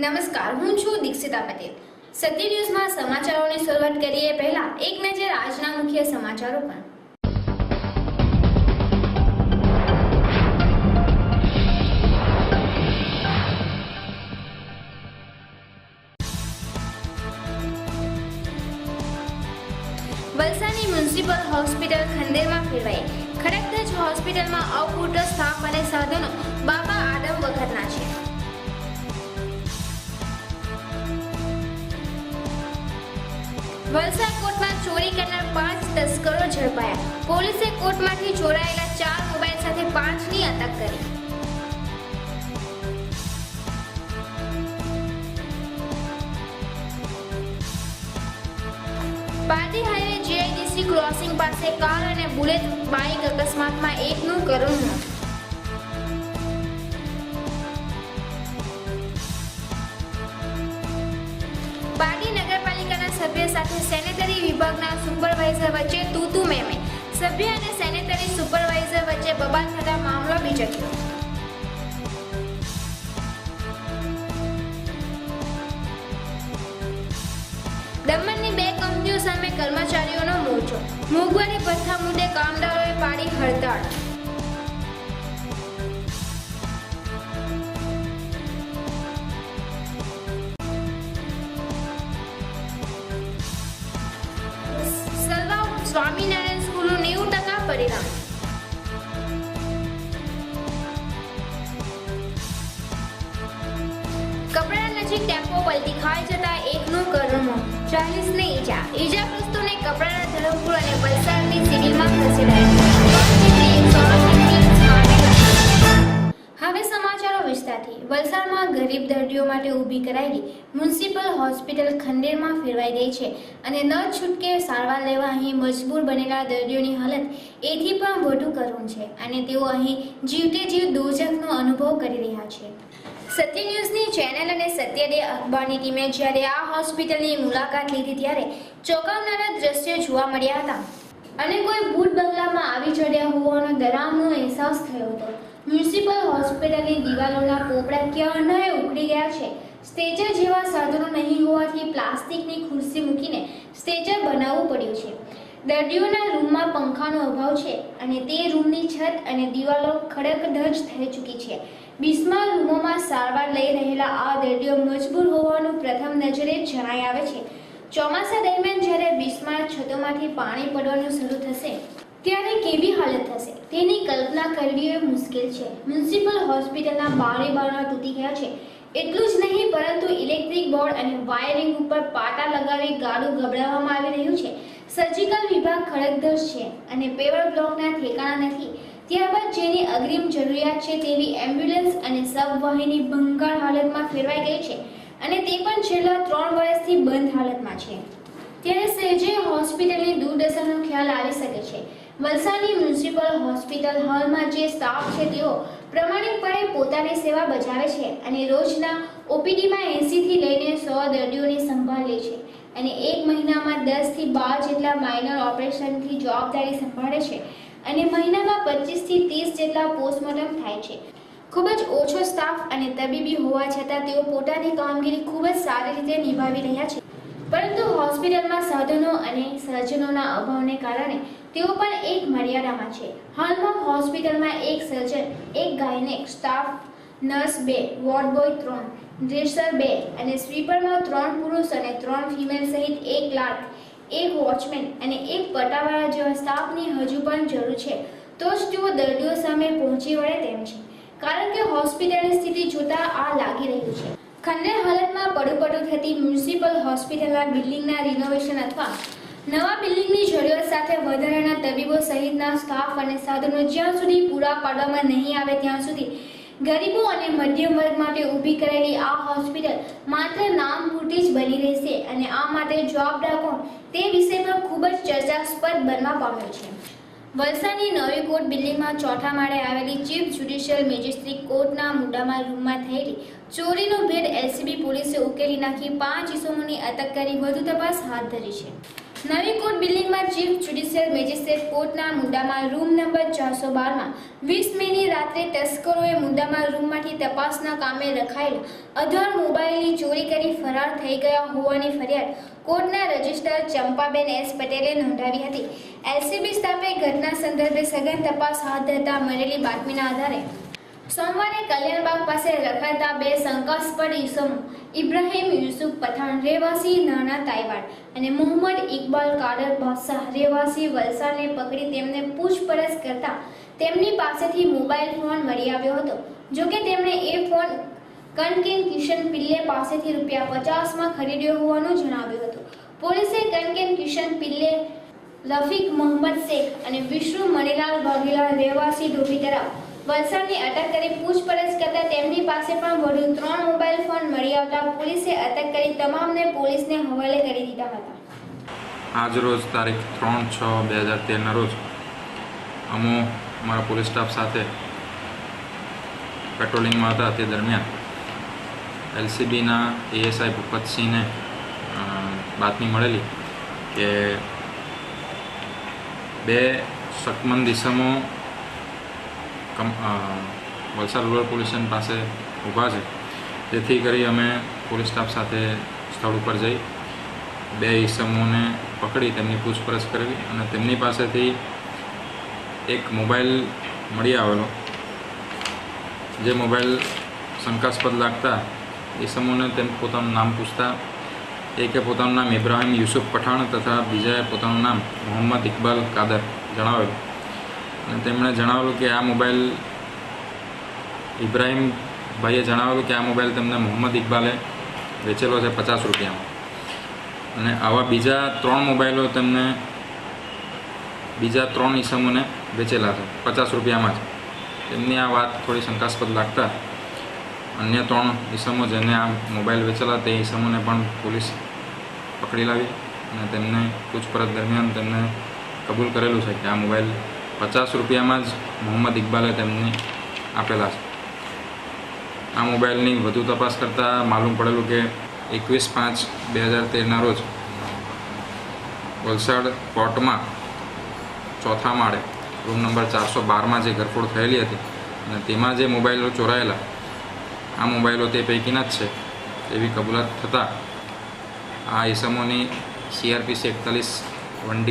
નમસ્કાર, હું છું દીક્ષિતા પટેલ. સત્ય ન્યૂઝમાં સમાચારોની શરૂઆત કરીએ પહેલા એક નજર આજના મુખ્ય સમાચારો પર. વલસાડની મ્યુનિસિપલ હોસ્પિટલ ખંડેરમાં ફેરવાઈ. ખડકધજ હોસ્પિટલમાં અપૂરતો સ્ટાફ અને સાધનો બાબા આદમ વખતના છે. વલસાડ કોર્ટમાં ચોરી કરનાર 5 તસ્કરો ઝડપાયા. પોલીસે કોર્ટમાંથી ચોરાયેલા 4 મોબાઈલ સાથે 5ની અટક કરી. પાટી હાઈવે જીઆઈડીસી ક્રોસિંગ પાસે કાર અને બુલેટ બાઇક અકસ્માતમાં એકનું કરુણ મોત. પાટી નગરપાલિકાના સભ્ય સાથે સેનેટરી વિભાગના સુપરવાઇઝર વચ્ચે તૂતુ મેમે. સભ્ય અને સેનેટરી સુપરવાઇઝર વચ્ચે બબાલ થતા મામલો બીજક્યો. દમણની 2 કંપનીઓ સામે કર્મચારીઓનો મોરચો. મોંઘવારી ભથ્થા મુદ્દે કામદારોએ પાડી હડતાળ. સ્વામિનારાયણ સ્કૂલનું 90% પરિણામ. કપડા નજીક ટેમ્પો પલટી ખાઈ જતા એકનું કરુણ મોત. 40ને ઈજા. ઈજાગ્રસ્તોને કપડાના ધરમપુર અને વલસાડની સિવિલમાં ખસેડાયા. હવે સમાચારો વિસ્તારથી. વલસાડમાં ગરીબ દર્દીઓ માટે ઊભી કરાયેલી મ્યુનિસિપલ હોસ્પિટલ ખંડેરમાં ફેરવાઈ ગઈ છે અને ન છૂટકે સારવાર લેવા અહીં મજબૂર બનેલા દર્દીઓની હાલત એથી પણ વધુ કરુણ છે અને તેઓ અહીં જીવતે જીવ દોજખનો અનુભવ કરી રહ્યા છે. સત્ય ન્યૂઝની ચેનલ અને સત્ય ડે અખબારની ટીમે જ્યારે આ હોસ્પિટલની મુલાકાત લીધી ત્યારે ચોંકાવનારા દ્રશ્યો જોવા મળ્યા હતા અને કોઈ ભૂત બંગલામાં આવી ચડ્યા હોવાનો ડરાવનો અહેસાસ થયો હતો. મ્યુનિસિપલ હોસ્પિટલની દિવાલોના પોપડા ક્યારનાય ઉખડી ગયા છે. સ્ટેચર જેવા સાધનો નહીં હોવાથી પ્લાસ્ટિકની ખુરશી મૂકીને સ્ટેચર બનાવવું પડ્યું છે. દર્દીઓના રૂમમાં પંખાનો અભાવ છે અને તે રૂમની છત અને દિવાલો ખડકધજ થઈ ચૂકી છે. બિસ્માર રૂમોમાં સારવાર લઈ રહેલા આ દર્દીઓ મજબૂર હોવાનું પ્રથમ નજરે જણાઈ આવે છે. ચોમાસા દરમિયાન જ્યારે બિસ્માર છતોમાંથી પાણી પડવાનું શરૂ થશે ત્યારે કેવી હાલત થશે તેની કલ્પના કરવી મુશ્કેલ છે. મ્યુનિસિપલ હોસ્પિટલના બારણા તૂટી ગયા છે. એટલું જ નહીં પરંતુ ઇલેક્ટ્રિક બોર્ડ અને વાયરિંગ ઉપર પાટા લગાવી ગાડું ગબડાવવામાં આવી રહ્યું છે. સર્જિકલ વિભાગ ખડકધજ છે અને પેવર બ્લોકના ઠેકાણા નથી. ત્યારબાદ જેની અગ્રિમ જરૂરિયાત છે તેવી એમ્બ્યુલન્સ અને સબવાહિની ભંગાર હાલતમાં ફેરવાઈ ગઈ છે અને તે પણ છેલ્લા 3 વર્ષથી બંધ હાલતમાં છે. ત્યારે સહેજે હોસ્પિટલની દુર્દશાનો ખ્યાલ આવી શકે છે. વલસાડની મ્યુનિસિપલ હોસ્પિટલ હાલમાં જે સ્ટાફ છે તેઓ પ્રમાણિકપણે પોતાની સેવા બજાવે છે અને રોજના ઓપીડીમાં 80 થી લઈને 100 દર્દીઓની સંભાળ લે છે અને એક મહિનામાં 10 થી 12 જેટલા માઇનર ઓપરેશનની જવાબદારી સંભાળે છે અને મહિનામાં 25 થી 30 જેટલા પોસ્ટમોર્ટમ થાય છે. ખૂબ જ ઓછો સ્ટાફ અને તબીબી હોવા છતાં તેઓ પોતાની કામગીરી ખૂબ જ સારી રીતે નિભાવી રહ્યા છે. પરંતુ હોસ્પિટલમાં સાધનો અને સર્જનોના અભાવને કારણે તેઓ પણ એક મર્યાદામાં છે. હાલમાં હોસ્પિટલમાં 1 સર્જન, 1 gynaec staff nurse, 2 ward boy, 3 dresser 2 અને સ્વીપરમાં 3 પુરુષ અને 3 ફિમેલ સહિત 1 ક્લાર્ક, 1 વોચમેન અને 1 પટાવાળા જેવા સ્ટાફની હજુ પણ જરૂર છે, તો જ તેઓ દર્દીઓ સામે પહોંચી વળે તેમ છે, કારણ કે હોસ્પિટલની સ્થિતિ જોતા આ લાગી રહ્યું છે. ખંડેર હાલતમાં પડુપડું થતી મ્યુનિસિપલ હોસ્પિટલના બિલ્ડિંગના રિનોવેશન અથવા નવા બિલ્ડિંગની જરૂરિયાત સાથે વધારાના તબીબો સહિતના સ્ટાફ અને સાધનો જ્યાં સુધી પૂરા પાડવામાં નહીં આવે ત્યાં સુધી ગરીબો અને મધ્યમ વર્ગ માટે ઊભી કરાયેલી આ હોસ્પિટલ માત્ર નામ પૂરતી જ બની રહેશે અને આ માટે જવાબદાર કોણ તે વિષય પર ખૂબ જ ચર્ચાસ્પદ બનવા પામ્યો છે. વલસાડની નવી કોર્ટ બિલ્ડિંગમાં ચોથા માળે આવેલી ચીફ જ્યુડિશિયલ મેજિસ્ટ્રેટ કોર્ટના મુદ્દામાલ રૂમમાં થયેલી ચોરીનો ભેદ એલસીબી પોલીસે ઉકેલી નાખી 5 ઇસમોની અટક કરી વધુ તપાસ હાથ ધરી છે. નવી કોર્ટ બિલ્ડિંગમાં ચીફ જ્યુડિશિયલ મેજિસ્ટ્રેટ કોર્ટના મુદ્દામાલ રૂમ નંબર 412માં 20 મેની રાત્રે તસ્કરોએ મુદ્દામાલ રૂમમાંથી તપાસના કામે રખાયેલા 18 મોબાઈલની ચોરી કરી ફરાર થઈ ગયા હોવાની ફરિયાદ કોર્ટના રજિસ્ટ્રાર ચંપાબેન એસ પટેલે નોંધાવી હતી. એલસીબી સ્ટાફે ઘટના સંદર્ભે સઘન તપાસ હાથ ધરતા મળેલી બાતમીના આધારે સોમવારે કલ્યાણબાગ પાસે રખાતા 2 શંકાસ્પદ ઇસમો ઇબ્રાહિમ યુસુફ પઠાણ રહેવાસી નાના તાઇવાડ અને મોહમ્મદ ઇકબાલ કાદર બાદશાહ રહેવાસી વલસાડને પકડી તેમને પૂછપરછ કરતા તેમની પાસેથી મોબાઈલ ફોન મળી આવ્યો હતો. જોકે તેમણે એ ફોન કનકેન કિશન પિલ્લે પાસેથી ₹50માં ખરીદ્યો હોવાનું જણાવ્યું હતું. પોલીસે કનકેન કિશન પિલ્લે, રફીક મોહમ્મદ શેખ અને વિષ્ણુ મણીલાલ વાઘેલા રહેવાસી ધોબી તળાવ વલસાડની અટક કરી પૂછપરછ કરતા તેમની પાસે પણ વધુ 3 મોબાઈલ ફોન મળી આવતા પોલીસે અટક કરી તમામને પોલીસને હવાલે કરી દીધા હતા. આજ રોજ તારીખ 3/6/2013ના રોજ અમો અમારા પોલીસ સ્ટાફ સાથે પેટ્રોલિંગમાં હતા. તે દરમિયાન એલસીબીના એએસઆઈ ભૂપતસિંહને બાતમી મળેલી કે 2 શકમંદ ઇસમો વલસાડ રૂરલ પોલીસ સ્ટેશન પાસે ઊભા છે. જેથી કરી અમે પોલીસ સ્ટાફ સાથે સ્થળ ઉપર જઈ 2 ઇસમોને પકડી તેમની પૂછપરછ કરેલી અને તેમની પાસેથી એક મોબાઈલ મળી આવેલો. જે મોબાઈલ શંકાસ્પદ લાગતા ઇસમોને તેમ પોતાનું નામ પૂછતા એકે પોતાનું નામ ઇબ્રાહિમ યુસુફ પઠાણ તથા બીજાએ પોતાનું નામ મોહમ્મદ ઇકબાલ કાદર જણાવેલું અને તેમણે જણાવેલું કે આ મોબાઈલ ઇબ્રાહિમભાઈએ જણાવેલું કે આ મોબાઈલ તેમને મોહમ્મદ ઇકબાલે વેચેલો છે 50 રૂપિયામાં અને આવા બીજા 3 મોબાઈલો તેમને બીજા 3 ઇસમોને વેચેલા છે 50 રૂપિયામાં જ. તેમની આ વાત થોડી શંકાસ્પદ લાગતા અન્ય 3 ઇસમો જેને આ મોબાઈલ વેચેલા તે ઇસમોને પણ પોલીસ પકડી લાવી અને તેમને પૂછપરછ દરમિયાન તેમને કબૂલ કરેલું છે કે આ મોબાઈલ 50 રૂપિયામાં જ મોહમ્મદ ઇકબાલે તેમને આપેલા છે. આ મોબાઈલની વધુ તપાસ કરતાં માલુમ પડેલું કે 21/5/2013ના રોજ વલસાડ કોર્ટમાં ચોથા માળે રૂમ નંબર 412માં જે ઘરફોડ થયેલી હતી અને તેમાં જે મોબાઈલો ચોરાયેલા આ મોબાઈલો તે પૈકીના જ છે એવી કબૂલાત થતાં આ ઇસમોની CRPC 41 1D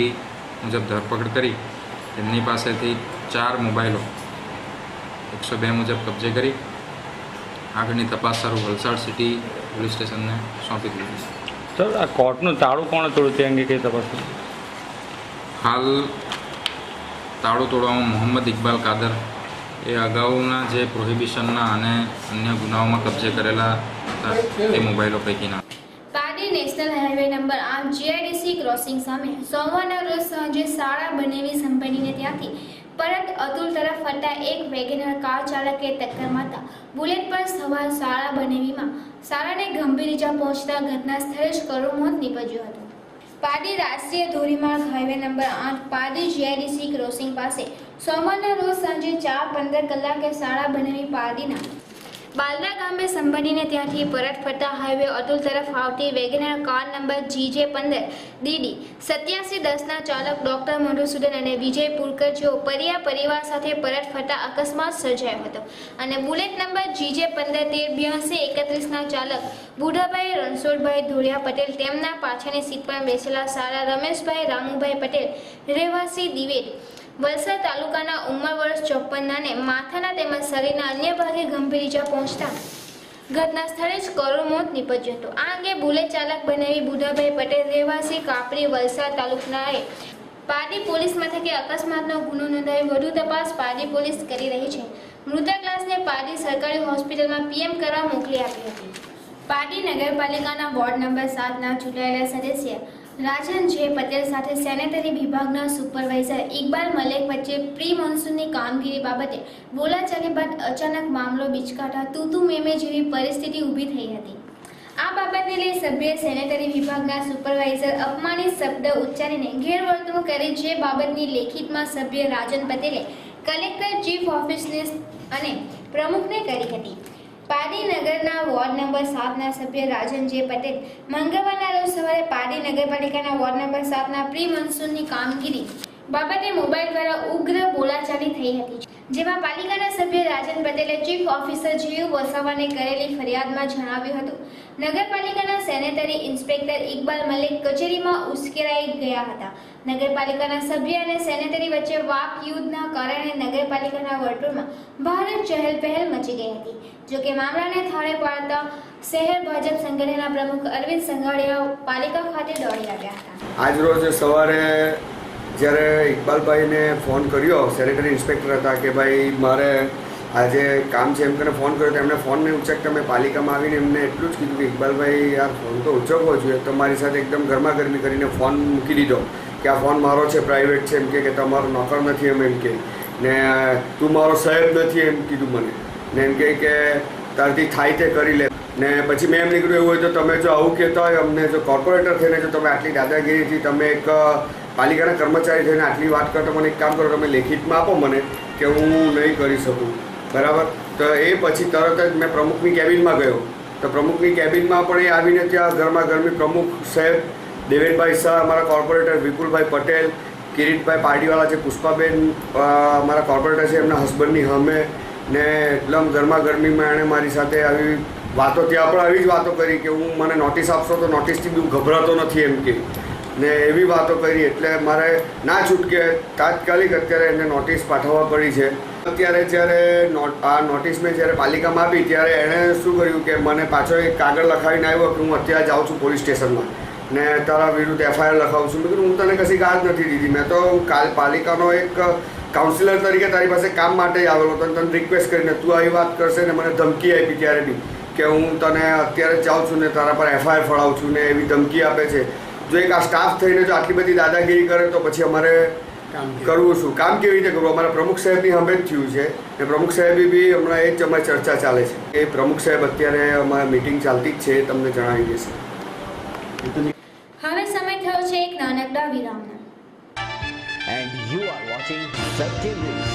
મુજબ ધરપકડ કરી તેમની પાસેથી 4 મોબાઈલો 102 મુજબ કબજે કરી આગળની તપાસ સારું વલસાડ સિટી પોલીસ સ્ટેશનને સોંપી દીધી છે. સર, આ કોર્ટનું તાળું કોણે તોડ્યું તે અંગે કઈ તપાસ? હાલ તાળું તોડવામાં મોહમ્મદ ઇકબાલ કાદર એ અગાઉના જે પ્રોહિબિશનના અને અન્ય ગુનાઓમાં કબજે કરેલા હતા તે મોબાઈલો પૈકીના. Pardi national highway number 8 GIDC crossing સામે સોમવારના રોજ સાંજે શાળા બનેવી સંપત્તિને ત્યાંથી પરત અતુલ તરફ ફરતા એક વેગેનર કાર ચાલકે ટક્કર મારતા બુલેટ પર સવાર શાળા બનેવીમાં શાળાને ગંભીર ઈજા પહોંચતા ઘટના સ્થળે જ કરુણ મોત નીપજ્યું હતું. પારડી રાષ્ટ્રીય ધોરીમાર્ગ highway number 8 Pardi GIDC crossing પાસે સોમવારના રોજ સાંજે 4:15 કલાકે શાળા બનેવી પારડીના બાલદા ગામે સંબંધીને ત્યાંથી પરત ફરતા હાઈવે અતુલ તરફ આવતી WagonR car number GJ15 DD 8710ના ચાલક ડોક્ટર મધુસૂદન અને વિજય પુરકર જેઓ પરિવાર સાથે પરત ફરતા અકસ્માત સર્જાયો હતો અને બુલેટ નંબર GJ15 138231ના ચાલક બુઢાભાઈ રણછોડભાઈ ધોળિયા પટેલ તેમના પાછળની સીટ પર બેસેલા સારા રમેશભાઈ રામુભાઈ પટેલ રહેવાસી દિવેલ વલસાડ તાલુકાના ઉંમર વર્ષ 54 ને માથાના તેમજ શરીરના અન્ય ભાગે ગંભીર ઈજા પહોંચતા ઘટના સ્થળે જ કરુણ મોત નીપજ્યું હતું. આ અંગે બુલેટ ચાલક બનાવી બુધાભાઈ પટેલ રહેવાસી કાપરી વલસાડ તાલુકાએ પારડી પોલીસ મથકે અકસ્માતનો ગુનો નોંધાવી વધુ તપાસ પારડી પોલીસ કરી રહી છે. મૃતક લાશને પારડી સરકારી હોસ્પિટલમાં પીએમ કરવા મોકલી આપી હતી. પારડી નગરપાલિકાના વોર્ડ નંબર 7ના ચૂંટાયેલા સદસ્ય રાજન જે પટેલ સાથે સેનેટરી વિભાગના સુપરવાઇઝર ઇકબાલ મલેક વચ્ચે પ્રી મોન્સૂનની કામગીરી બાબતે બોલાચાલી બાદ અચાનક મામલો બિચકાતા તૂતુ મેમે જેવી પરિસ્થિતિ ઊભી થઈ હતી. આ બાબતને લઈ સભ્ય સેનેટરી વિભાગના સુપરવાઇઝર અપમાનિત શબ્દ ઉચ્ચારીને ગેરવર્તણૂક કરી જે બાબતની લેખિતમાં સભ્ય રાજન પટેલે કલેક્ટર ચીફ ઓફિસને અને પ્રમુખને કરી હતી. પારડી નગરના વોર્ડ નંબર 7ના સભ્ય રાજન જે પટેલ મંગળવારના રોજ સવારે પારડી નગરપાલિકાના વોર્ડ નંબર 7ના પ્રી મોન્સૂનની કામગીરી બાબતે મોબાઈલ દ્વારા ઉગ્ર બોલાચાલી થઈ હતી. જેમાં પાલિકાના સભ્ય રાજન પટેલે ચીફ ઓફિસર જીયુ વસાવાને કરેલી ફરિયાદમાં જણાવ્યું હતું નગરપાલિકાના સેનેટરી ઇન્સ્પેક્ટર ઇકબાલ મલેક કચેરીમાં ઉશ્કેરાઈ ગયા હતા. નગરપાલિકાના સભ્ય અને સેનેટરી વચ્ચે વાક યુદ્ધના કારણે નગરપાલિકાના વર્તુળમાં ભારે ચહેલપહેલ મચી ગઈ હતી. જોકે મામલાને થાળે પાડતા શહેર ભાજપ સંગઠનના પ્રમુખ અરવિંદ સંઘાણીયા પાલિકા ખાતે દોડી આવ્યા હતા. આજરોજ સવારે જ્યારે ઇકબાલભાઈને ફોન કર્યો, સેનેટરી ઇન્સ્પેક્ટર હતા, કે ભાઈ મારે આજે કામ છે એમ કરીને ફોન કર્યો તો એમને ફોન નહીં ઉચકતા મેં પાલિકામાં આવીને એમને એટલું જ કીધું કે ઇકબાલભાઈ યાર ફોન તો ઉચકવો જોઈએ. તો મારી સાથે એકદમ ગરમાગરમી કરીને ફોન મૂકી દીધો કે આ ફોન મારો છે, પ્રાઇવેટ છે, એમ કે તમારો નોકર નથી એમ કે ને તું મારો સાહેબ નથી એમ કીધું મને ને એમ કે તારથી થાય તે કરી લે. ને પછી મેં એમ નીકળ્યું એવું હોય તો તમે જો આવું કહેતા હોય અમને, જો કોર્પોરેટર થઈને જો તમે આટલી દાદાગીરીથી તમે એક પાલિકાના કર્મચારી થઈને આટલી વાત કરતો મને એક કામ કરો, તમે લેખિતમાં આપો મને કે હું નહીં કરી શકું, બરાબર? તો એ પછી તરત જ મેં પ્રમુખની કેબિનમાં ગયો. તો પ્રમુખની કેબિનમાં પણ એ આવીને ત્યાં ગરમાગરમી પ્રમુખ સાહેબ દેવેનભાઈ શાહ, અમારા કોર્પોરેટર વિપુલભાઈ પટેલ, કિરીટભાઈ પારડીવાળા છે, પુષ્પાબેન અમારા કોર્પોરેટર છે, એમના હસબન્ડની સામે ને એકદમ ગરમાગરમીમાં એણે મારી સાથે આવી વાતો, ત્યાં પણ આવી જ વાતો કરી કે હું મને નોટિસ આપશો તો નોટિસથી બી હું ગભરાતો નથી એમ કે ને એવી વાતો કરી. એટલે મારે ના છૂટકે તાત્કાલિક અત્યારે એને નોટિસ પાઠવવા પડી છે. અત્યારે જ્યારે આ નોટિસ મેં જ્યારે પાલિકામાં આપી ત્યારે એણે શું કર્યું કે મને પાછો એક કાગળ લખાવીને આવ્યો કે હું અત્યારે જાઉં છું પોલીસ સ્ટેશનમાં ને તારા વિરુદ્ધ FIR લખાવું છું. મેં કીધું હું તને કશી ગાજ નથી દીધી, મેં તો કાલ પાલિકાનો એક કાઉન્સિલર તરીકે તારી પાસે કામ માટે જ આવેલો હતો, તને રિક્વેસ્ટ કરીને તું આવી વાત કરશે ને મને ધમકી આપી ત્યારે બી કે હું તને અત્યારે જાઉં છું ને તારા પર FIR ફળાવું છું ને એવી ધમકી આપે છે. જો એક આ સ્ટાફ થઈને જો આટલી બધી દાદાગીરી કરે તો પછી અમારે કરવું શું, કામ કેવી રીતે કરવું? અમારા પ્રમુખ સાહેબની સામે જ થયું છે ને પ્રમુખ સાહેબી બી હમણાં એ જ અમારી ચર્ચા ચાલે છે. એ પ્રમુખ સાહેબ અત્યારે અમારી મીટિંગ ચાલતી જ છે, તમને જણાવી દેશે. હવે સમય થયો છે એક નાનકડા વિરામનો. And you are watching Satya News.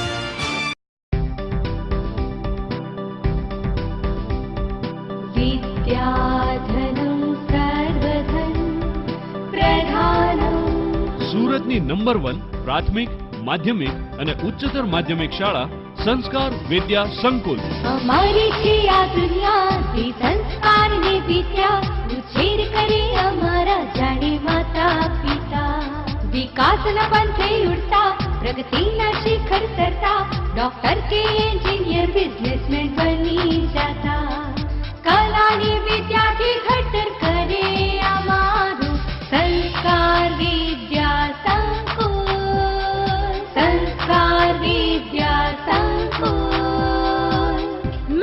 विद्याधनं सर्वधन प्रधानम्. સુરતની નંબર 1 પ્રાથમિક, માધ્યમિક અને ઉચ્ચતર માધ્યમિક શાળા સંસ્કાર વિદ્યા સંકુલ. અમારી છે આ દુનિયા તે સંસ્કારની વિદ્યા ઉછેર કરે અમારા જાણે માતા પિતા. વિકાસના પંથે ઉડતા પ્રગતિના શિખર સરતા ડોક્ટર કે એન્જિનિયર બિઝનેસમેન બની જાતા. કલાની વિદ્યાથી ઘડતર કરે અમારું સંસ્કાર વિદ્યા સંકુલ. સંસ્કાર વિદ્યા સંકુલ.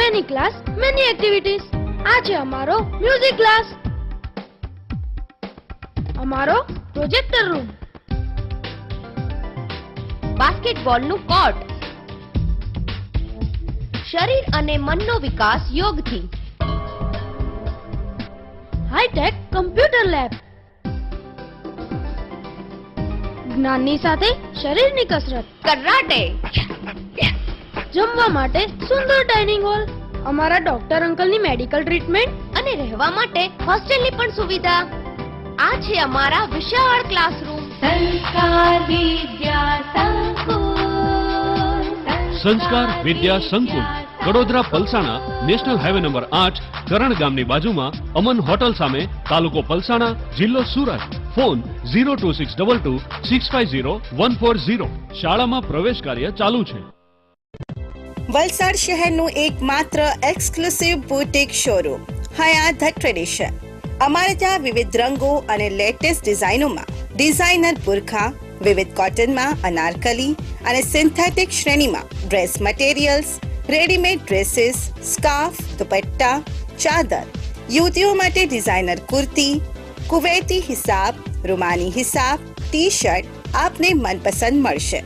Many class, many activities. આજે અમારો મ્યુઝિક ક્લાસ, અમારો પ્રોજેક્ટર રૂમ, બાસ્કેટબોલનું કોર્ટ, શરીર અને મનનો વિકાસ યોગથી, હાઈટેક કમ્પ્યુટર લેબ, જ્ઞાનની સાથે શરીરની કસરત, કરાટે, જમવા માટે સુંદર ડાઇનિંગ હોલ, અમારા ડોક્ટર અંકલની મેડિકલ ટ્રીટમેન્ટ અને રહેવા માટે હોસ્ટેલની પણ સુવિધા. આ છે અમારા વિશાળ ક્લાસરૂમ. સંસ્કાર વિદ્યા સંકુલ. સંસ્કાર વિદ્યા સંકુલ Vadodara Palsana national highway number 8 કરણ ગામની બાજુમાં અમન હોટલ સામે, તાલુકો પલસાણા, જિલ્લો સુરત. ફોન 02622 650 140. શાળામાં પ્રવેશ કાર્ય ચાલુ છે. વલસાડ શહેરનું એકમાત્ર exclusive boutique showroom Hyatt the tradition. અમારે ત્યાં વિવિધ રંગો અને લેટેસ્ટ ડિઝાઇનોમાં ડિઝાઇનર બુરખા, વિવિધ કોટનમાં અનારકલી અને સિન્થેટિક શ્રેણીમાં dress materials, readymade dresses, scarf, dupatta, ચાદર, યુવતીઓ માટે ડિઝાઇનર કુર્તી, કુવૈતી હિસાબ, રૂમાની હિસાબ, ટી શર્ટ આપને મનપસંદ મળશે.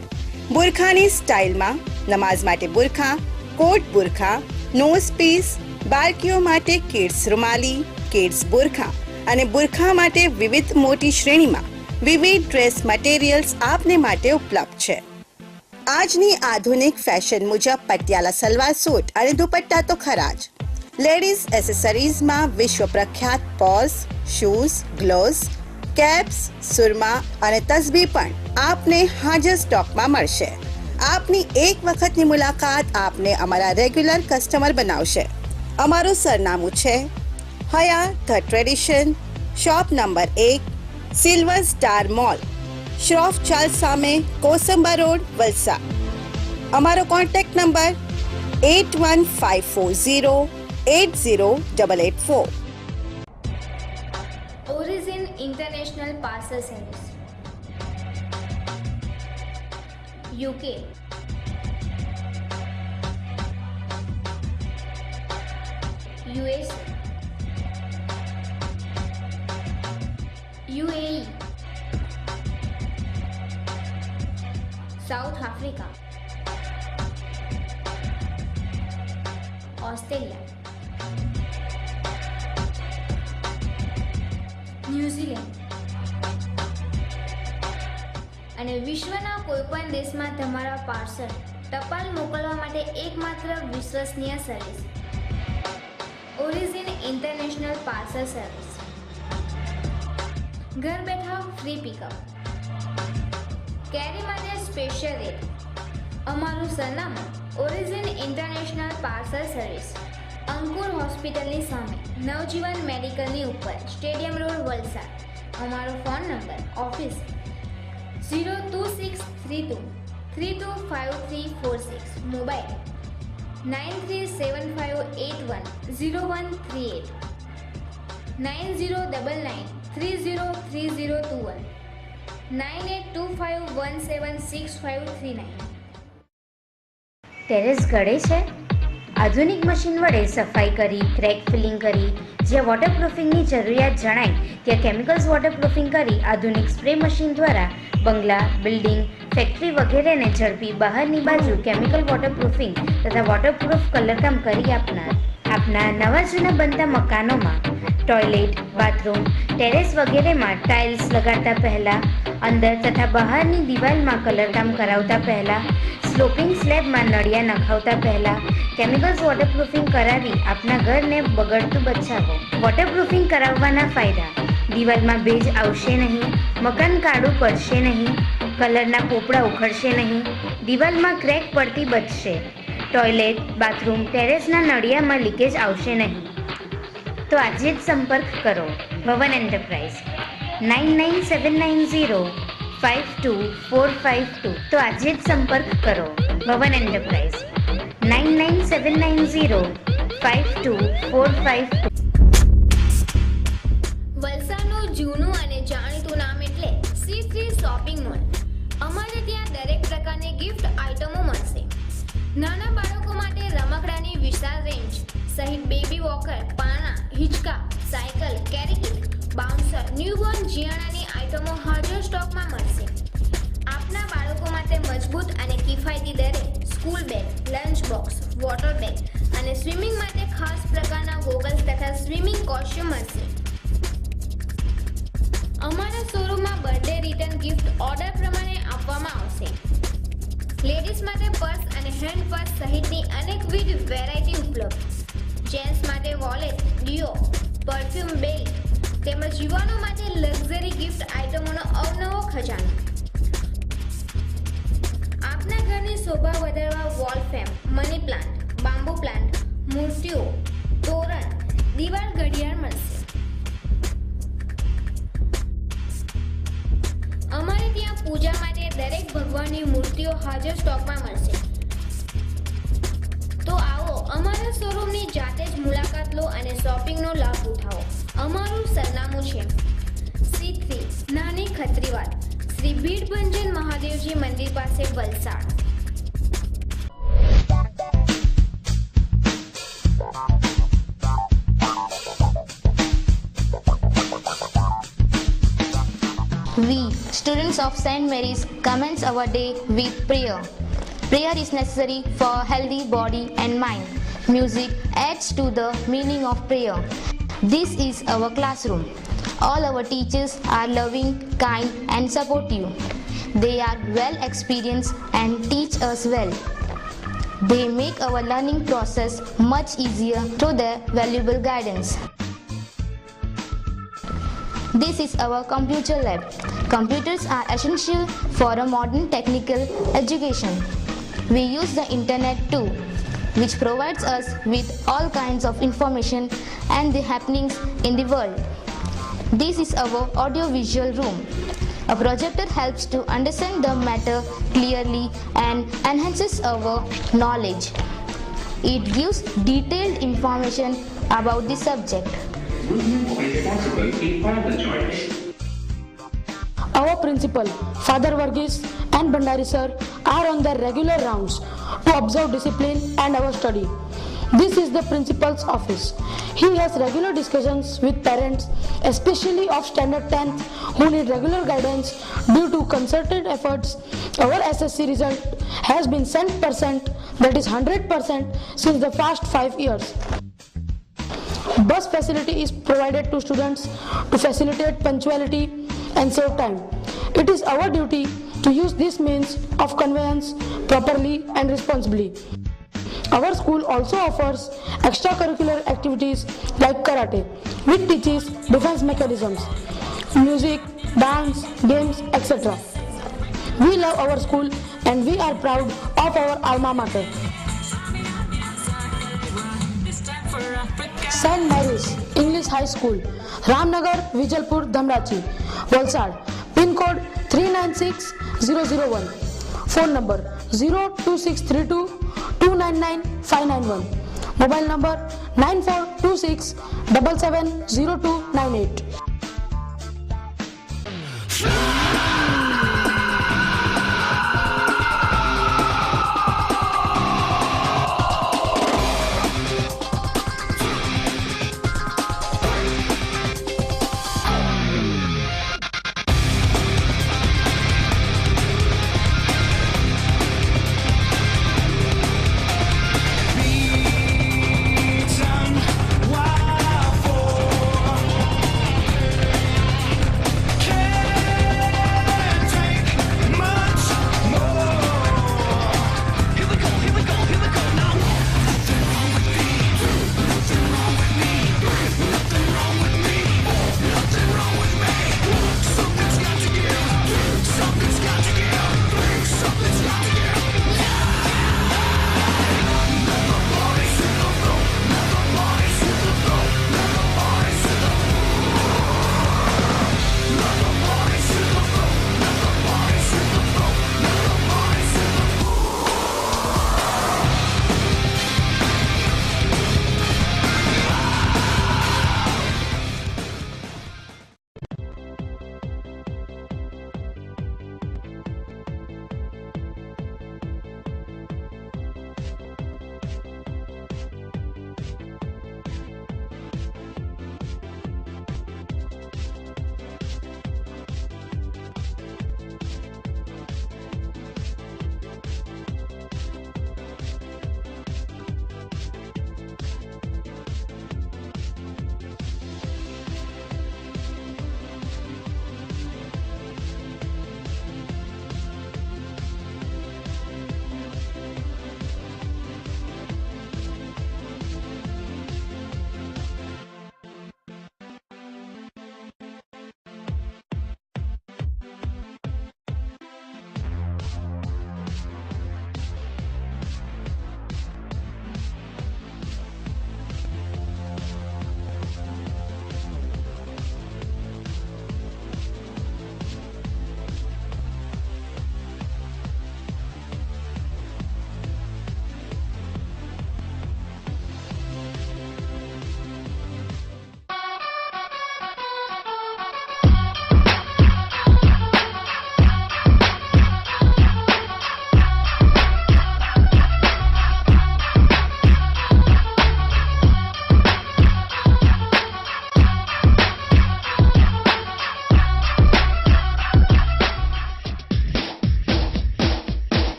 બુરખાની સ્ટાઇલમાં નમાઝ માટે બુરખા, કોટ બુરખા, નોઝ પીસ, બાળકીઓ માટે કિડ્સ રૂમાલી, કિડ્સ બુરખા અને બુરખા માટે વિવિધ મોટી શ્રેણીમાં વિવિધ ડ્રેસ મટીરિયલ્સ આપને માટે ઉપલબ્ધ છે. આજની આધુનિક ફેશન મુજબ પટિયાલા સલવાર સૂટ અને દુપટ્ટા તો ખરા જ. લેડીઝ એસેસરીઝમાં વિશ્વ પ્રખ્યાત પર્સ, શૂઝ, ગ્લોવ્સ, કેપ્સ, સુરમા અને તસ્બી પણ આપને હાજર સ્ટોકમાં મળશે. આપની એક વખતની મુલાકાત આપને અમારા રેગ્યુલર કસ્ટમર બનાવશે. અમારું સરનામું છે Hayat the tradition, shop number 1, silver star mall, Shroff Chawl સામે, કોસંબા રોડ, વલસાડ. અમારો contact number 8154080884. Origin international parcel service, UK, US, UAE, South Africa, Australia, New Zealand અને વિશ્વના કોઈપણ દેશમાં તમારા પાર્સલ ટપાલ મોકલવા માટે એકમાત્ર વિશ્વસનીય service origin international parcel service. ઘર બેઠા ફ્રી પિકઅપ, કેરી માટે સ્પેશિયલ રેટ. અમારું સરનામું ઓરિજિન ઇન્ટરનેશનલ પાર્સલ સર્વિસ, અંકુર હોસ્પિટલની સામે, નવજીવન મેડિકલની ઉપર, સ્ટેડિયમ રોડ, વલસાડ. અમારો phone number office 02632 325346, mobile 9375810138, 9099303021, 9825176539. Terrace ગળે છે? આધુનિક મશીન વડે સફાઈ કરી, ક્રેક ફિલિંગ કરી, જ્યાં વોટરપ્રૂફિંગની જરૂરિયાત જણાય ત્યાં કેમિકલ્સ વોટરપ્રૂફિંગ કરી આધુનિક સ્પ્રે મશીન દ્વારા બંગલા, બિલ્ડિંગ, ફેક્ટરી વગેરેને ઝડપી બહારની બાજુ કેમિકલ વોટરપ્રૂફિંગ તથા વોટરપ્રૂફ કલરકામ કરી આપના નવા જૂના બનતા મકાનોમાં ટોયલેટ, બાથરૂમ, ટેરેસ વગેરેમાં ટાઇલ્સ લગાડતા પહેલાં, અંદર તથા બહારની દિવાલમાં કલરકામ કરાવતા પહેલાં, સ્લોપિંગ સ્લેબમાં નળિયા નખાવતા પહેલાં કેમિકલ્સ વોટરપ્રૂફિંગ કરાવી આપના ઘરને બગડતું બચાવો. વોટરપ્રૂફિંગ કરાવવાના ફાયદા: દિવાલમાં ભેજ આવશે નહીં, મકાન કાળું પડશે નહીં, કલરના પોપડા ઉખડશે નહીં, દિવાલમાં ક્રેક પડતી બચશે, ટોયલેટ, બાથરૂમ, ટેરેસના નળિયામાં લીકેજ આવશે નહીં. તો આજે જ સંપર્ક કરો ભવન એન્ટરપ્રાઇઝ 9979052452. તો આજે જ સંપર્ક કરો ભવન એન્ટરપ્રાઇઝ 9979052452. વલસાડનું જૂનું અને જાણીતું નામ એટલે C3 શોપિંગ મોલ. અમારે ત્યાં દરેક પ્રકારની ગિફ્ટ આઇટમો મળશે. નાના બાળકો માટે રમકડાની વિશાળ રેન્જ સહિત બેબી વોકર, પાના, હિંચકા, સાયકલ, કેરી કિટ, બાઉન્સર, ન્યૂબોર્ન જિયાણાની આઇટમો હાજર સ્ટોકમાં મળશે. આપના બાળકો માટે મજબૂત અને કિફાયતી દરે school bag, lunch box, water bag અને સ્વિમિંગ માટે ખાસ પ્રકારના ગોગલ્સ તથા સ્વિમિંગ કોસ્ચ્યુમ મળશે. અમારા શોરૂમમાં બર્થડે રિટર્ન ગિફ્ટ ઓર્ડર પ્રમાણે આપવામાં આવશે. લેડીઝ માટે પર્સ અને હેન્ડ પર્સ સહિતની અનેકવિધ વેરાયટી ઉપલબ્ધ. જેન્ટ્સ માટે વોલેટ, ડિયો, પરફ્યુમ, બેલ્ટ તેમજ યુવાનો માટે લક્ઝરી ગિફ્ટ આઇટમોનો અવનવો ખજાનો. આપના ઘરની શોભા વધારવા wall frame, money plant, bamboo plant, મૂર્તિઓ, તોરણ, દિવાલ ઘડિયાળ મળશે. અમારે ત્યાં પૂજા માટે દરેક ભગવાનની મૂર્તિઓ હાજર સ્ટોકમાં મળશે. અમારા શોરૂમની જાતે જ મુલાકાત લો અને શોપિંગનો લાભ ઉઠાવો. અમારું સરનામું છે C3 નાની ખત્રીવાડ, શ્રી ભીડભંજન મહાદેવજી મંદિર પાસે, Valsad. We, students of St. Mary's, commence our day with prayer. Prayer is necessary for healthy body and mind. Music adds to the meaning of prayer. This is our classroom. All our teachers are loving, kind and supportive. They are well experienced and teach us well. They make our learning process much easier through their valuable guidance. This is our computer lab. Computers are essential for a modern technical education. We use the internet too, which provides us with all kinds of information and the happenings in the world. This is our audio-visual room. A projector helps to understand the matter clearly and enhances our knowledge. It gives detailed information about the subject. Our principal, Father Varghese and Bhandari sir are on their regular rounds to observe discipline and our study. This is the principal's office. He has regular discussions with parents, especially of standard 10th, who need regular guidance. Due to concerted efforts, our SSC result has been cent %, that is 100%, since the past 5 years. Bus facility is provided to students to facilitate punctuality and save time. It is our duty to use this means of conveyance properly and responsibly. Our school also offers extracurricular activities like karate, which teaches defense mechanisms, music, dance, games, etc. We love our school and we are proud of our alma mater. St. Mary's English High School, Ramnagar, Vijalpur, Dhamrachi, Valsad. Pin code 396001. Phone number 02632 299 591. Mobile number 9426 770298.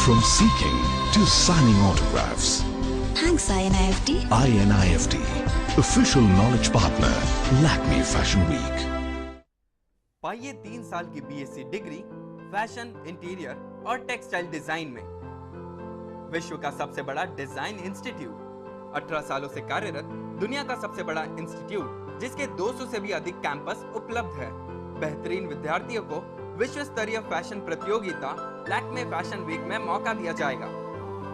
From seeking to signing autographs. Thanks, INIFT. INIFT, official knowledge partner, Lakme Fashion Week. पाइए 3 साल की BSc degree fashion, interior और textile design में। विश्व का सबसे बड़ा design institute, 18 सालों से कार्यरत, दुनिया का सबसे बड़ा इंस्टीट्यूट जिसके 200 से भी अधिक कैंपस उपलब्ध है। बेहतरीन विद्यार्थियों को विश्व स्तरीय फैशन प्रतियोगिता लैक्मे फैशन वीक में मौका दिया जाएगा।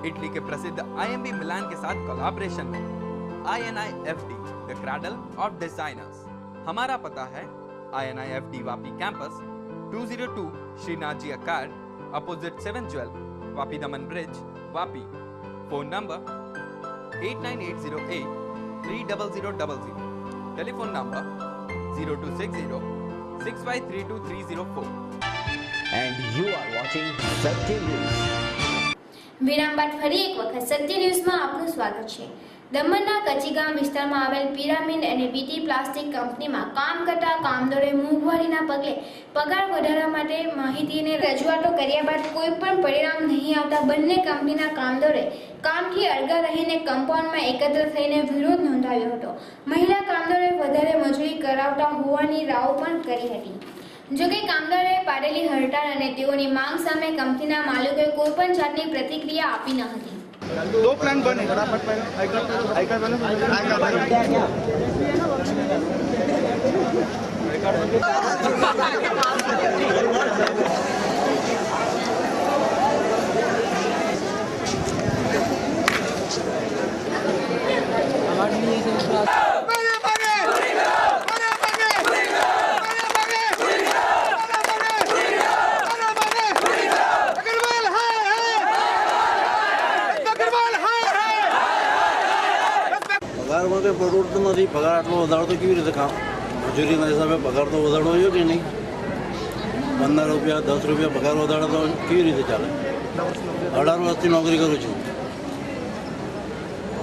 इटली के प्रसिद्ध IMB मिलान के साथ कोलैबोरेशन में। INIFT, the cradle of designers. हमारा पता है INIFT Vapi campus, 202 Shrinath ji अकार्ड, opposite 7 jewel, Vapi Daman bridge, Vapi. Phone number 8980830000, telephone number 026065323004। And you are watching Satya News. વિરામ બાદ ફરી એક વખત સત્ય ન્યૂઝમાં આપનું સ્વાગત છે। દમણના કચીગામ વિસ્તારમાં આવેલ પિરામિડ અને બીટી પ્લાસ્ટિક કંપનીમાં કામ કરતા કામદારોએ મોંઘવારીના પગલે પગાર વધારવા માટે માહિતીને રજૂઆતો કર્યા બાદ કોઈ પણ પરિણામ નહીં આવતા બંને કંપનીના કામદારોએ કામથી અળગા રહીને કમ્પાઉન્ડમાં એકત્ર થઈને વિરોધ નોંધાવ્યો હતો। મહિલા કામદારોએ વધારે મજૂરી કરાવતા હોવાની રાવ પણ કરી હતી। જોકે કામદારોએ પાડેલી હડતાળ અને તેઓની માંગ સામે કંપનીના માલિકોએ કોઈ પણ જાતની પ્રતિક્રિયા આપી ન હતી। 2 प्लान बने પગારમાં કંઈ પરવડતું નથી। પગાર આટલો વધારો તો કેવી રીતે કામ? મજૂરીના હિસાબે પગાર તો વધારવો જોઈએ કે નહીં? 15 રૂપિયા 10 રૂપિયા પગાર વધારો તો કેવી રીતે ચાલે? 18 વર્ષથી નોકરી કરું છું,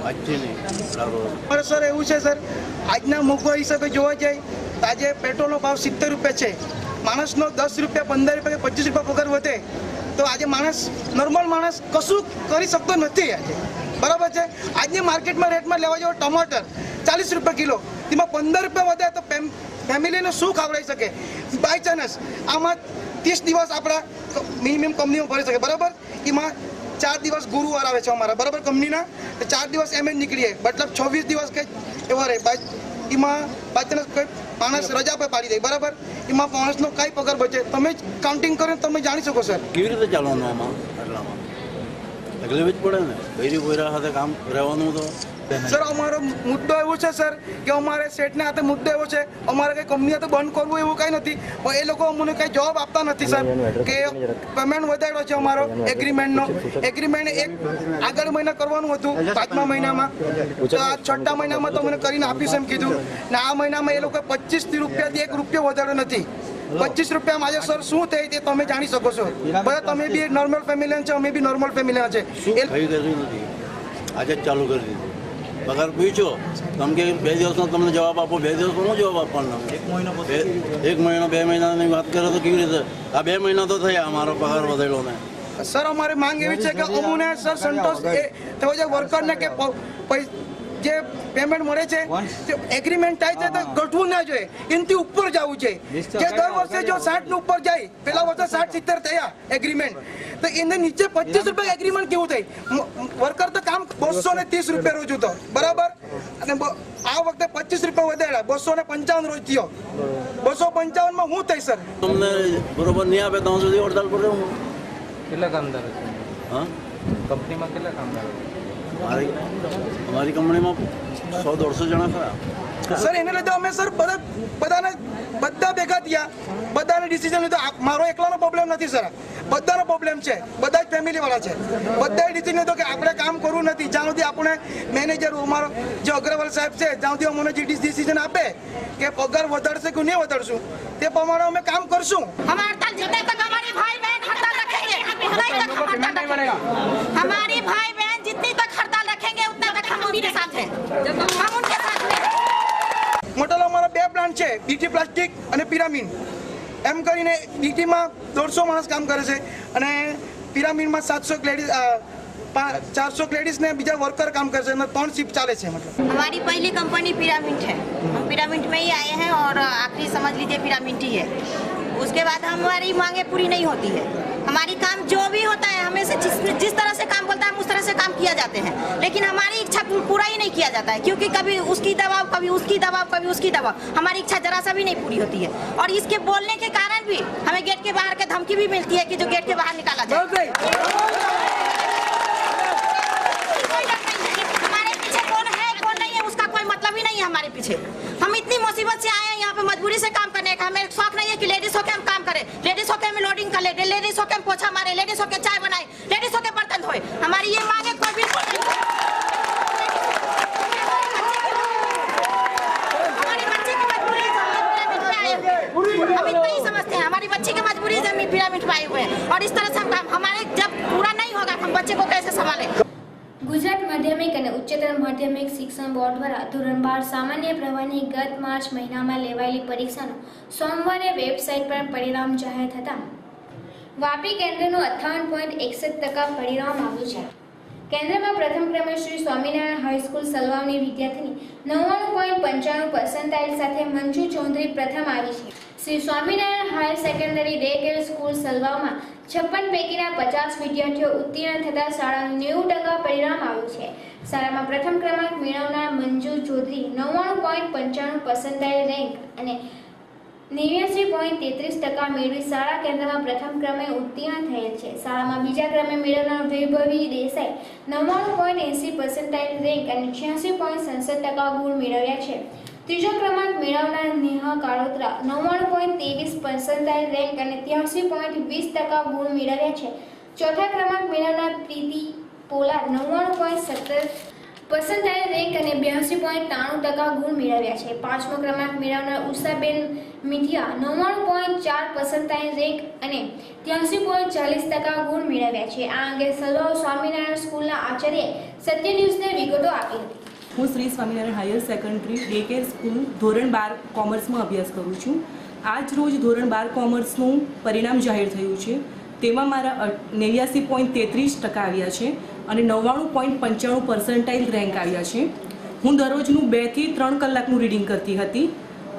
આજથી નહીં 18 વર્ષ। અરે સર એવું છે સર, આજના મોંઘવારી હિસાબે જોવા જાય તો આજે પેટ્રોલનો ભાવ 70 રૂપિયા છે। માણસનો 10 રૂપિયા 15 રૂપિયા 25 રૂપિયા પગાર વધે તો આજે માણસ નોર્મલ માણસ કશું કરી શકતો નથી આજે, બરાબર છે। આજની માર્કેટમાં રેટમાં લેવા જાવ ટમાટર 40 રૂપિયા કિલો, તેમાં 15 રૂપિયા વધે તો ફેમિલીને શું ખવડાવી શકે? બાય ચાન્સ આમાં 30 દિવસ આપણા મિનિમમ કંપનીમાં ભરી શકે, બરાબર। એમાં 4 દિવસ ગુરુવાર આવે છે અમારા, બરાબર, કંપનીના તો 4 દિવસ એમ જ નીકળીએ, મતલબ 26 દિવસ કંઈ એવા રહે। એમાં બાય ચાન્સ કોઈ માણસ રજા પર પાડી દે, બરાબર, એમાં માણસનો કાંઈ પગાર બચે? તમે કાઉન્ટિંગ કરો તમે જાણી શકો સર। કેવી રીતે ચાલવાનું આમાં? આટલામાં તકલીફ જ પડે ને, બૈરી બોયરા સાથે કામ રહેવાનું તો। સર અમારો મુદ્દો એવો છે સર કે અમારે સેટને હાથે મુદ્દો એવો છે, અમારે કંઈ કંપની હાથે બંધ કરવું એવું કંઈ નથી, પણ એ લોકો અમને કંઈ જવાબ આપતા નથી સર કે પેમેન્ટ વધાર્યો છે અમારો એગ્રીમેન્ટનો। એગ્રીમેન્ટ એક આગળ મહિના કરવાનું હતું 5મા મહિનામાં, તો આ 6ઠા મહિનામાં તો મને કરીને આપીશ એમ કીધું ને આ મહિનામાં એ લોકો 25 રૂપિયાથી 1 રૂપિયો વધાર્યો નથી। 25 રૂપિયામાં આજે સર શું થાય તે તમે જાણી શકો છો, બધા તમે બી નોર્મલ ફેમિલી છે, અમે બી નોર્મલ ફેમિલી છે। આજે જ ચાલુ કરી દીધું। પગાર પૂછ્યો તમે કે 2 દિવસનો તમને જવાબ આપો, 2 દિવસનો શું જવાબ આપવાનો? 1 મહિનો 2 મહિનાની વાત કરે તો કેવી રીતે? આ 2 મહિના તો થયા અમારો પગાર વધેલો ને। સર અમારી માંગ એવી છે કે અમુને સર સંતોષ થવો જોઈએ વર્કરને કે જે પેમેન્ટ મળે છે તે એગ્રીમેન્ટ થાય છે તો ઘટવું ના જોઈએ, એનાથી ઉપર જવું છે। જે દર વર્ષે જો 60 ઉપર જાય, પેલા વર્ષે 60-70 થયા એગ્રીમેન્ટ, તો એને નીચે 25 રૂપિયા એગ્રીમેન્ટ કેવું થાય? વર્કર તો કામ 230 રૂપિયા રોજ હતો, બરાબર, અને આ વખતે 25 રૂપિયા વધાર્યા, 255 રોજ થયો। 255માં શું થાય સર? તમને બરોબર નહીં આપે ત્યાં સુધી હડતાલ પર રહેવું। કેટલા કામદારો છે? હા, કંપનીમાં કેટલા કામદારો? અમારી કંપનીમાં 100-150 જણા ખરા સર। એને લીધે અમે સર બધા ભેગા થયા, બધાને ડિસિઝન લીધો। મારો એકલાનો પ્રોબ્લેમ નથી સર, બધાનો પ્રોબ્લેમ છે, બધા જ ફેમિલી વાળા છે, બધાએ ડિસિઝન લીધો કે આપણે કામ કરવું નથી જ્યાં સુધી આપણે મેનેજર અમારો જે અગ્રવાલ સાહેબ છે જ્યાં સુધી અમને જે ડિસિઝન આપે કે પગાર વધારશે કે નહીં વધારશું તે પ્રમાણે અમે કામ કરશું। हमारी भाई बहन जितनी तक हड़ताल रखेंगे उतना तक हम उनके साथ हैं, हम उनके साथ हैं। મોટલ અમારા 2 પ્લાન્ટ છે, બીટી પ્લાસ્ટિક અને પિરામિડ, એમ કરીને બીટીમાં 150 માણસ કામ કરે છે અને પિરામિડમાં 700 લેડીઝ 400 लेडीज ने बीजा वर्कर काम कर रहे हैं 3 शिफ्ट चाले छे मतलब हमारी पहली कंपनी पिरामिड है। हम पिरामिड में ही आए हैं और आखिरी समझ लीजिए पिरामिड ही है। उसके बाद हमारी मांगे पूरी नहीं होती है। हमारी काम जो भी होता है हमें से जिस तरह से काम बोलता है हम उस तरह से काम किया जाते हैं, लेकिन हमारी इच्छा पूरा ही नहीं किया जाता है क्योंकि कभी उसकी दबाव, कभी उसकी दबाव, कभी उसकी दबाव, हमारी इच्छा जरा सा भी नहीं पूरी होती है। और इसके बोलने के कारण भी हमें गेट के बाहर के धमकी भी मिलती है कि जो गेट के बाहर निकाला जाए। हमारे पीछे कौन है कौन नहीं है उसका कोई मतलब ही नहीं है हमारे पीछे। हम इतनी मुसीबत से आए हैं यहाँ पे मजबूरी से काम करने का। हमें शौक नहीं है कि लेडीज होकर हम काम करें, लेडीज होकर हमें लोडिंग कर ले, लेडीज होकर हम पोछा मारे, लेडीज होकर चाय बनाए, लेडीज होकर बर्तन धोए। हमारी ये मांगे कोई बिल्कुल नहीं। हमारी बच्ची की मजबूरी हम इतना ही समझते हैं। हमारी बच्ची की मजबूरी से हम पिरामिड पाए हुए हैं और इस तरह से हम काम हमारे जब पूरा नहीं होगा हम बच्चे को कैसे संभालें। ગુજરાત માધ્યમિક અને ઉચ્ચતર માધ્યમિક શિક્ષણ બોર્ડ દ્વારા ધોરણ 12 સામાન્ય પ્રવાહની ગત માર્ચ મહિનામાં લેવાયેલી પરીક્ષાનું સોમવારે વેબસાઇટ પર પરિણામ જાહેર થતાં વાપી કેન્દ્રનું 58.61% પરિણામ આવ્યું છે। કેન્દ્રમાં પ્રથમ ક્રમે શ્રી સ્વામિનારાયણ હાઈસ્કૂલ સલવાવની વિદ્યાર્થીની 99.95% સાથે મંજુ ચૌધરી પ્રથમ આવી છે। Shri Swaminarayan higher secondary day care school સલવાવમાં 56 પૈકીના 50 વિદ્યાર્થીઓ ઉત્તીર્ણ થતા શાળાનું 90% પરિણામ આવ્યું છે। શાળામાં પ્રથમ ક્રમાંક મેળવનાર મંજુ ચૌધરી 99.95% રેન્ક અને 89.33% મેળવી શાળા કેન્દ્રમાં પ્રથમ ક્રમે ઉત્તીર્ણ થયેલ છે। શાળામાં બીજા ક્રમે મેળવનાર વૈભવી દેસાઈ 99.80% રેન્ક અને 86.67% ગુણ મેળવ્યા છે। ત્રીજો ક્રમાંક મેળવનાર નેહા કાળોત્રા 99.23% રેન્ક અને 83.20% ગુણ મેળવ્યા છે। ચોથા ક્રમાંક મેળવનાર પ્રીતિ પોલાર 99.70% રેન્ક અને 82.93% ગુણ મેળવ્યા છે। પાંચમો ક્રમાંક મેળવનાર ઉષાબેન મિઠિયા 99.4% રેન્ક અને 83.40% ગુણ મેળવ્યા છે। આ અંગે સલવાવ સ્વામિનારાયણ સ્કૂલના આચાર્ય સત્ય ન્યૂઝને વિગતો આપી હતી। હું Shri Swaminarayan higher secondary day care school ધોરણ 12 કોમર્સમાં અભ્યાસ કરું છું। આજ રોજ ધોરણ 12 કોમર્સનું પરિણામ જાહેર થયું છે। તેમાં મારા 89.33% આવ્યા છે અને 99.95% રેન્ક આવ્યા છે। હું દરરોજનું 2 થી 3 કલાકનું રીડિંગ કરતી હતી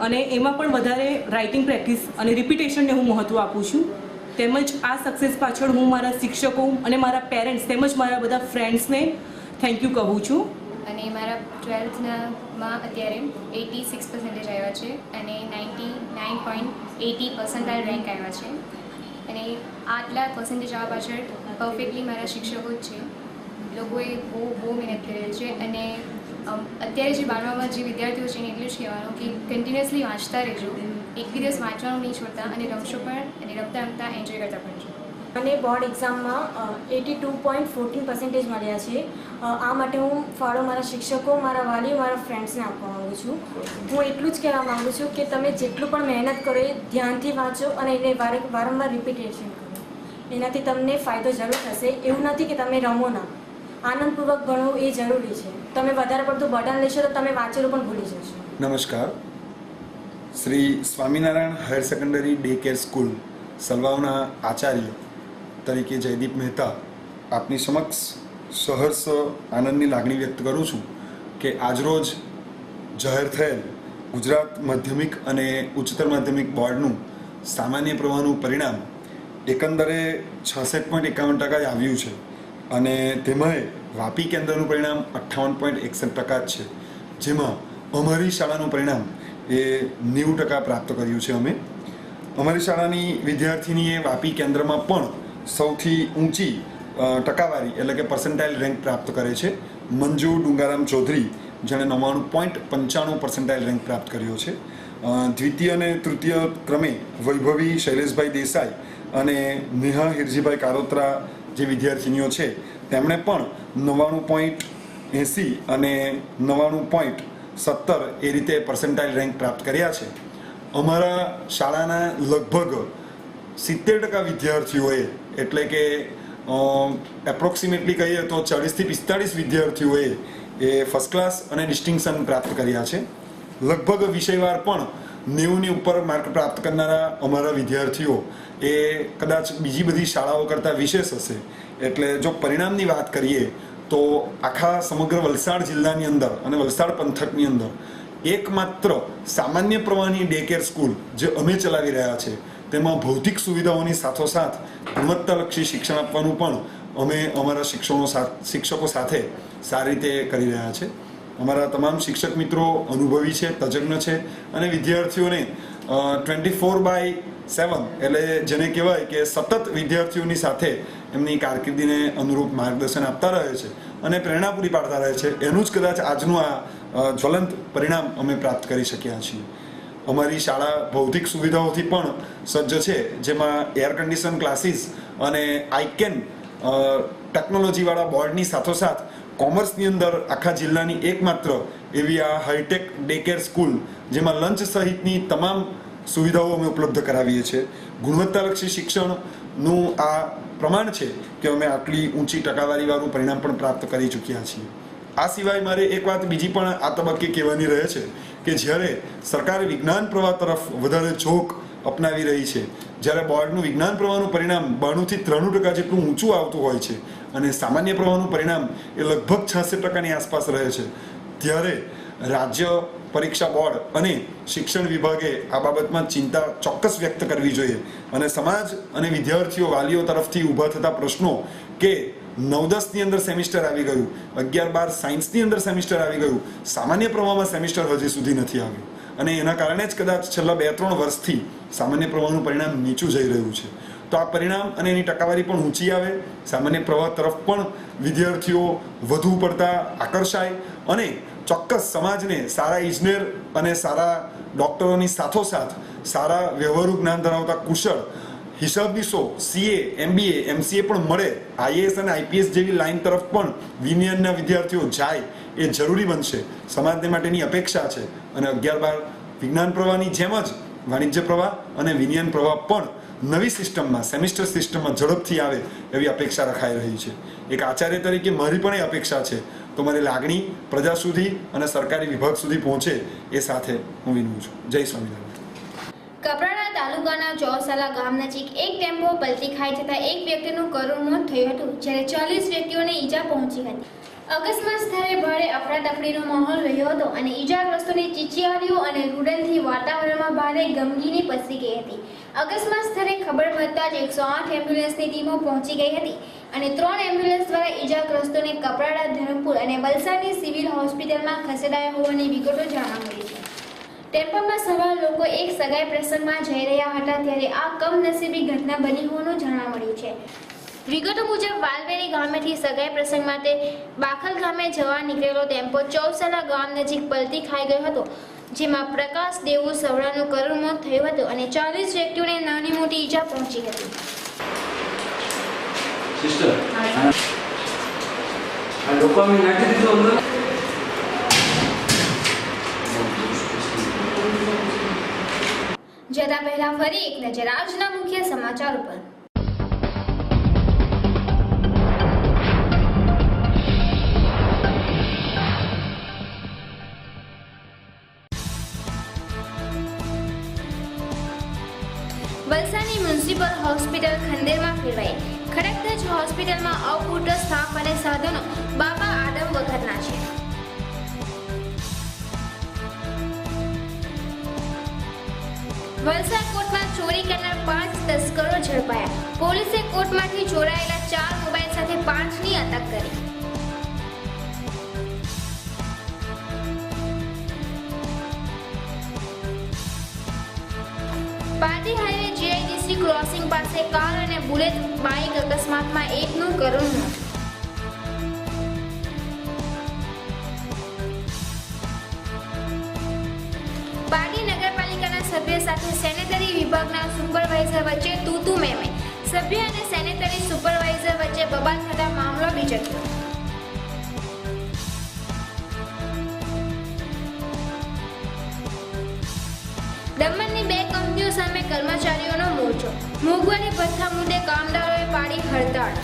અને એમાં પણ વધારે રાઇટિંગ પ્રેક્ટિસ અને રિપીટેશનને હું મહત્ત્વ આપું છું। તેમજ આ સક્સેસ પાછળ હું મારા શિક્ષકો અને મારા પેરેન્ટ્સ તેમજ મારા બધા ફ્રેન્ડ્સને થેન્ક યુ કહું છું। અને મારા 12થમાં અત્યારે 86% આવ્યા છે અને 99.80% રેન્ક આવ્યા છે અને આટલા પર્સન્ટેજ આવવા પાછળ પરફેક્ટલી મારા શિક્ષકો જ છે। લોકોએ બહુ મહેનત કરેલ છે અને અત્યારે જે 12મામાં જે વિદ્યાર્થીઓ છે એને એટલું જ કહેવાનું કે કન્ટિન્યુઅસલી વાંચતા રહેજો, એક બી દિવસ વાંચવાનું નહીં છોડતા અને રમશો પણ અને રમતા રમતા એન્જોય કરતા પણ છો। અને બોર્ડ એક્ઝામમાં 82.14% મળ્યા છે। આ માટે હું ફાળો મારા શિક્ષકો, મારા વાલીઓ, મારા ફ્રેન્ડ્સને આપવા માગું છું। હું એટલું જ કહેવા માગું છું કે તમે જેટલું પણ મહેનત કરો એ ધ્યાનથી વાંચો અને એને વારંવાર રિપીટેશન કરો, એનાથી તમને ફાયદો જરૂર થશે। એવું નથી કે તમે રમો ના, આનંદપૂર્વક ભણવું એ જરૂરી છે। તમે વધારે પડતું બર્ડન લેશો તો તમે વાંચેલું પણ ભૂલી જશો। નમસ્કાર, Shri Swaminarayan higher secondary day care school સલવાવના આચાર્ય તરીકે જયદીપ મહેતા આપની સમક્ષ સહર્ષ આનંદની લાગણી વ્યક્ત કરું છું કે આજરોજ જાહેર થયેલ ગુજરાત માધ્યમિક અને ઉચ્ચતર માધ્યમિક બોર્ડનું સામાન્ય પ્રવાહનું પરિણામ એકંદરે 66.51% આવ્યું છે અને તેમાંય વાપી કેન્દ્રનું પરિણામ 58.61% છે, જેમાં અમારી શાળાનું પરિણામ એ 90% પ્રાપ્ત કર્યું છે। અમારી શાળાની વિદ્યાર્થીનીએ વાપી કેન્દ્રમાં પણ સૌથી ઊંચી ટકાવારી એટલે કે પર્સન્ટાઇલ રેન્ક પ્રાપ્ત કરે છે। મંજુ ડુંગારામ ચૌધરી જેણે 99.95% રેન્ક પ્રાપ્ત કર્યો છે। દ્વિતીય અને તૃતીય ક્રમે વૈભવી શૈલેષભાઈ દેસાઈ અને નેહા હિરજીભાઈ કારોત્રા જે વિદ્યાર્થીનીઓ છે તેમણે પણ 99.80 અને 99.70 એ રીતે પર્સન્ટાઇલ રેન્ક પ્રાપ્ત કર્યા છે। અમારા શાળાના લગભગ 70% વિદ્યાર્થીઓએ એટલે કે એપ્રોક્સિમેટલી કહીએ તો 40 થી 45 વિદ્યાર્થીઓએ એ ફર્સ્ટ ક્લાસ અને ડિસ્ટિંક્શન પ્રાપ્ત કર્યા છે। લગભગ વિષયવાર પણ 90ની ઉપર માર્ક પ્રાપ્ત કરનારા અમારા વિદ્યાર્થીઓ એ કદાચ બીજી બધી શાળાઓ કરતાં વિશેષ હશે. એટલે જો પરિણામની વાત કરીએ તો આખા સમગ્ર વલસાડ જિલ્લાની અંદર અને વલસાડ પંથકની અંદર એકમાત્ર સામાન્ય પ્રવાહની ડે કેર સ્કૂલ જે અમે ચલાવી રહ્યા છે, તેમાં ભૌતિક સુવિધાઓની સાથોસાથ ગુણવત્તાલક્ષી શિક્ષણ આપવાનું પણ અમે અમારા શિક્ષકો સાથે સારી રીતે કરી રહ્યા છે. અમારા તમામ શિક્ષક મિત્રો અનુભવી છે, તજજ્ઞ છે અને વિદ્યાર્થીઓને 24/7 એટલે જેને કહેવાય કે સતત વિદ્યાર્થીઓની સાથે એમની કારકિર્દીને અનુરૂપ માર્ગદર્શન આપતા રહે છે અને પ્રેરણા પૂરી પાડતા રહે છે. એનું જ કદાચ આજનું આ જ્વલંત પરિણામ અમે પ્રાપ્ત કરી શક્યા છીએ. અમારી શાળા ભૌતિક સુવિધાઓથી પણ સજ્જ છે, જેમાં એર કન્ડિશન ક્લાસીસ અને આઈકેન ટેકનોલોજીવાળા બોર્ડની સાથોસાથ કોમર્સની અંદર આખા જિલ્લાની એકમાત્ર એવી આ હાઈટેક ડે કેર સ્કૂલ, જેમાં લંચ સહિતની તમામ સુવિધાઓ અમે ઉપલબ્ધ કરાવીએ છીએ. ગુણવત્તાલક્ષી શિક્ષણનું આ પ્રમાણ છે કે અમે આટલી ઊંચી ટકાવારીવાળું પરિણામ પણ પ્રાપ્ત કરી ચૂક્યા છીએ. આ સિવાય મારે એક વાત બીજી પણ આ તબક્કે કહેવાની રહે છે કે જ્યારે સરકાર વિજ્ઞાન પ્રવાહ તરફ વધારે ઝોક અપનાવી રહી છે, જ્યારે બોર્ડનું વિજ્ઞાન પ્રવાહનું પરિણામ 92થી 93% જેટલું ઊંચું આવતું હોય છે અને સામાન્ય પ્રવાહનું પરિણામ એ લગભગ 66% આસપાસ રહે છે, ત્યારે રાજ્ય પરીક્ષા બોર્ડ અને શિક્ષણ વિભાગે આ બાબતમાં ચિંતા ચોક્કસ વ્યક્ત કરવી જોઈએ અને સમાજ અને વિદ્યાર્થીઓ વાલીઓ તરફથી ઊભા થતા પ્રશ્નો કે 9-10ની અંદર સેમિસ્ટર આવી ગયું, 11-12 સાયન્સની અંદર સેમિસ્ટર આવી ગયું, સામાન્ય પ્રવાહમાં સેમિસ્ટર હજી સુધી નથી આવ્યું અને એના કારણે જ કદાચ છેલ્લા 2-3 વર્ષથી સામાન્ય પ્રવાહનું પરિણામ નીચું જઈ રહ્યું છે. તો આ પરિણામ અને એની ટકાવારી પણ ઊંચી આવે, સામાન્ય પ્રવાહ તરફ પણ વિદ્યાર્થીઓ વધુ પડતા આકર્ષાય અને ચોક્કસ સમાજને સારા ઇજનેર અને સારા ડૉક્ટરોની સાથોસાથ સારા વ્યવહારુ જ્ઞાન ધરાવતા કુશળ હિસાબનીશો, CA, MBA, MCA પણ મળે, IAS અને IPS જેવી લાઈન તરફ પણ વિજ્ઞાનના વિદ્યાર્થીઓ જાય એ જરૂરી બનશે. સમાજને માટેની અપેક્ષા છે અને 11-12 વિજ્ઞાન પ્રવાહની જેમ જ વાણિજ્ય પ્રવાહ અને વિજ્ઞાન પ્રવાહ પણ નવી સિસ્ટમમાં, સેમિસ્ટર સિસ્ટમમાં ઝડપથી આવે એવી અપેક્ષા રખાઈ રહી છે. એક આચાર્ય તરીકે મારી પણ એ અપેક્ષા છે. તો મારી લાગણી પ્રજા સુધી અને સરકારી વિભાગ સુધી પહોંચે એ સાથે હું વિનવું છું. જય સ્વામિનારાયણ. કપરાડા તાલુકાના ચોસાલા ગામ નજીક એક ટેમ્પો પલટી ખાઈ જતા એક વ્યક્તિનું કરુણ મોત થયું હતું, જ્યારે 40 વ્યક્તિઓને ઈજા પહોંચી હતી. અકસ્માત સ્થળે ભારે અફરાતફરીનો માહોલ રહ્યો હતો અને ઈજાગ્રસ્તોની ચીચિયારીઓ અને રૂડનથી વાતાવરણમાં ભારે ગમગીની પસરી ગઈ હતી. અકસ્માત સ્થળે ખબર પડતા જ 108 એમ્બ્યુલન્સની ટીમો પહોંચી ગઈ હતી અને 3 એમ્બ્યુલન્સ દ્વારા ઈજાગ્રસ્તોને કપરાડા, ધરમપુર અને વલસાડની સિવિલ હોસ્પિટલમાં ખસેડાયા હોવાની વિગતો જાણવા મળી છે. ટેમ્પોમાં સવાર લોકો એક સગાઈ પ્રસંગમાં જઈ રહ્યા હતા ત્યારે આ કમનસીબી ઘટના બની હોવાનું જાણવા મળ્યું છે. વિગતો મુજબ વાલવેરી ગામેથી સગાઈ પ્રસંગ માટે બાખલ ગામે જવા નીકળેલો ટેમ્પો ચોસાલા ગામ નજીક પલટી ખાઈ ગયો હતો, જેમાં પ્રકાશ દેવું સવડાનું કરુણ મોત થયું હતું અને 40 વ્યક્તિઓને નાની મોટી ઈજા પહોંચી હતી. જતા પહેલા ફરી એક નજર આજના મુખ્ય સમાચાર ઉપર. વલસાડની મ્યુનિસિપલ હોસ્પિટલ ખંડેરમાં ફેરવાઈ. ખડકધજ હોસ્પિટલમાં અપૂરતો સ્ટાફ અને સાધનો બાબા આદમ વખતના છે. વલસાડ કોર્ટમાં ચોરી કરનાર 5 તસ્કરો ઝડપાયા. પોલીસે કોર્ટમાંથી ચોરાયેલા 4 મોબાઈલ સાથે 5ની અટક કરી. પાટી હાઈવે GIDC ક્રોસિંગ પાસે કાર અને બુલેટ બાઇક અકસ્માતમાં એકનું કરુણ મોત. પાટી નગરપાલિકાના સભ્ય સાથે સેનેટરી વિભાગના સુપરવાઇઝર વચ્ચે તૂતુ મેમે. સભ્ય અને સેનેટરી સુપરવાઇઝર વચ્ચે બબાલ થતા મામલો બીજક્યો. દમણની 2 કંપનીઓ સામે કર્મચારીઓનો મોરચો. મોંઘવારી ભથ્થા મુદ્દે કામદારોએ પાડી હડતાળ.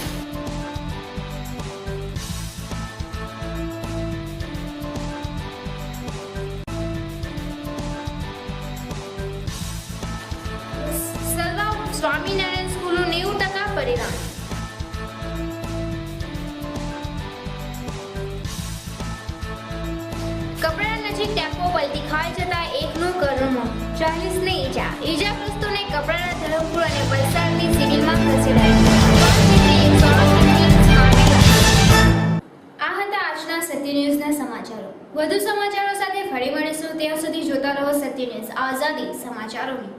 સ્વામિનારાયણ સ્કૂલનું 90% પરિણામ. કપડા નજીક ટેમ્પો પલટી ખાઈ જતા એકનું કરુણ મોત, 40 ને ઈજા. ઈજાગ્રસ્તોને કપડાના ધરમપુર અને વલસાડની સિવિલમાં ખસેડાયા. આ હતા આજના સત્ય ન્યૂઝના સમાચારો. વધુ સમાચારો સાથે ફરી મળીશું. ત્યાં સુધી જોતા રહો સત્ય ન્યૂઝ, આઝાદી સમાચારોની.